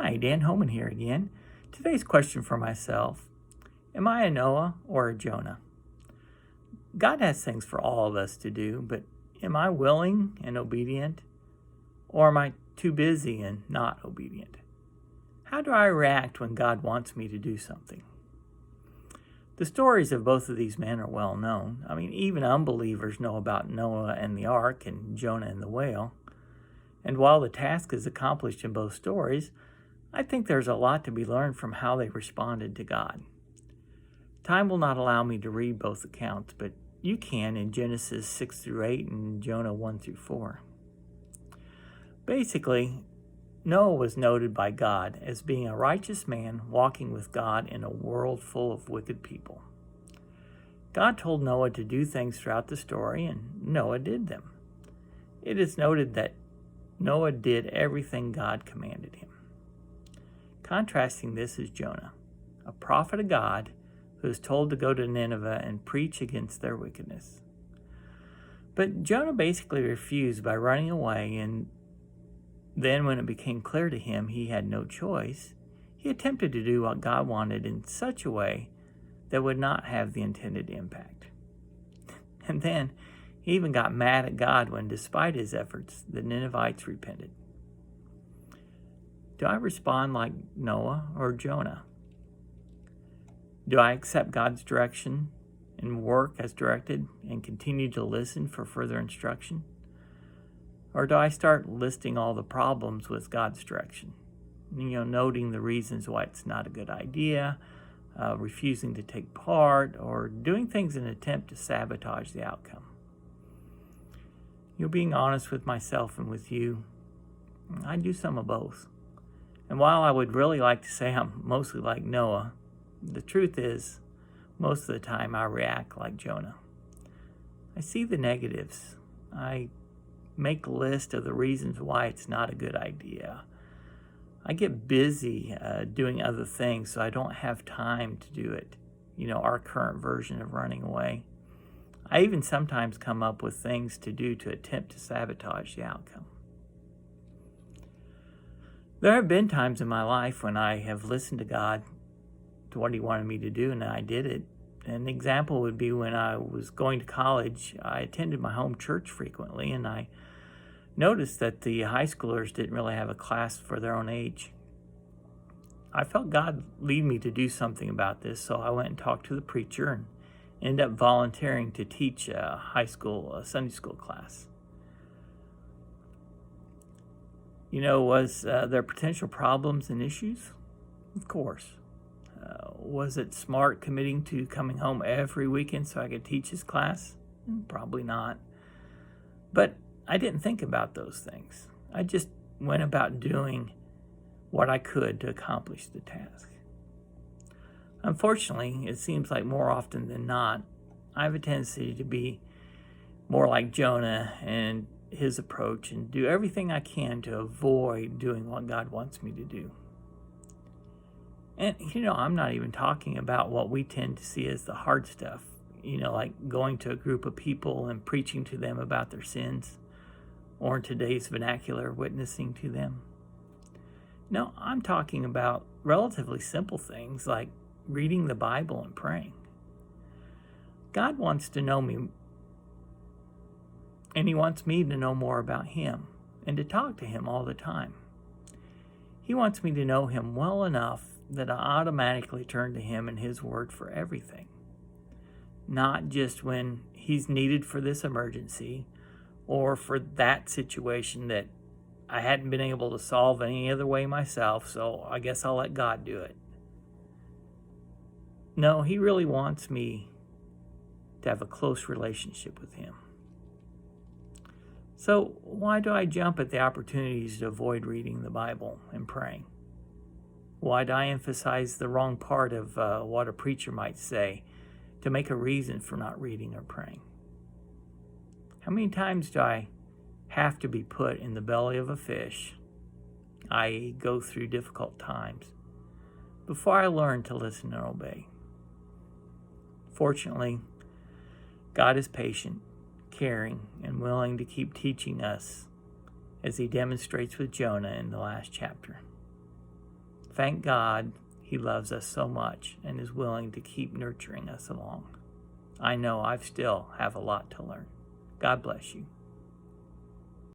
Hi, Dan Homann here again. Today's question for myself: am I a Noah or a Jonah? God has things for all of us to do, but am I willing and obedient, or am I too busy and not obedient? How do I react when God wants me to do something? The stories of both of these men are well known. Even unbelievers know about Noah and the ark and Jonah and the whale. And while the task is accomplished in both stories, I think there's a lot to be learned from how they responded to God. Time will not allow me to read both accounts, but you can in Genesis 6 through 8 and Jonah 1 through 4. Basically, Noah was noted by God as being a righteous man walking with God in a world full of wicked people. God told Noah to do things throughout the story, and Noah did them. It is noted that Noah did everything God commanded him. Contrasting this is Jonah, a prophet of God who is told to go to Nineveh and preach against their wickedness. But Jonah basically refused by running away, and then when it became clear to him he had no choice, he attempted to do what God wanted in such a way that would not have the intended impact. And then he even got mad at God when, despite his efforts, the Ninevites repented. Do I respond like Noah or Jonah? Do I accept God's direction and work as directed and continue to listen for further instruction? Or do I start listing all the problems with God's direction? Noting the reasons why it's not a good idea, refusing to take part, or doing things in an attempt to sabotage the outcome. Being honest with myself and with you, I do some of both. And while I would really like to say I'm mostly like Noah, the truth is, most of the time I react like Jonah. I see the negatives. I make a list of the reasons why it's not a good idea. I get busy doing other things, so I don't have time to do it. Our current version of running away. I even sometimes come up with things to do to attempt to sabotage the outcome. There have been times in my life when I have listened to God, to what He wanted me to do, and I did it. An example would be when I was going to college. I attended my home church frequently, and I noticed that the high schoolers didn't really have a class for their own age. I felt God lead me to do something about this, so I went and talked to the preacher and ended up volunteering to teach a Sunday school class. Was there potential problems and issues? Of course. Was it smart committing to coming home every weekend so I could teach his class? Probably not. But I didn't think about those things. I just went about doing what I could to accomplish the task. Unfortunately, it seems like more often than not, I have a tendency to be more like Jonah and his approach and do everything I can to avoid doing what God wants me to do. And, I'm not even talking about what we tend to see as the hard stuff, like going to a group of people and preaching to them about their sins, or in today's vernacular, witnessing to them. No, I'm talking about relatively simple things like reading the Bible and praying. God wants to know me, and He wants me to know more about Him and to talk to Him all the time. He wants me to know Him well enough that I automatically turn to Him and His Word for everything. Not just when He's needed for this emergency or for that situation that I hadn't been able to solve any other way myself, so I guess I'll let God do it. No, He really wants me to have a close relationship with Him. So why do I jump at the opportunities to avoid reading the Bible and praying? Why do I emphasize the wrong part of what a preacher might say to make a reason for not reading or praying? How many times do I have to be put in the belly of a fish, i.e. go through difficult times, before I learn to listen and obey? Fortunately, God is patient, caring, and willing to keep teaching us, as He demonstrates with Jonah in the last chapter. Thank God He loves us so much and is willing to keep nurturing us along. I know I still have a lot to learn. God bless you.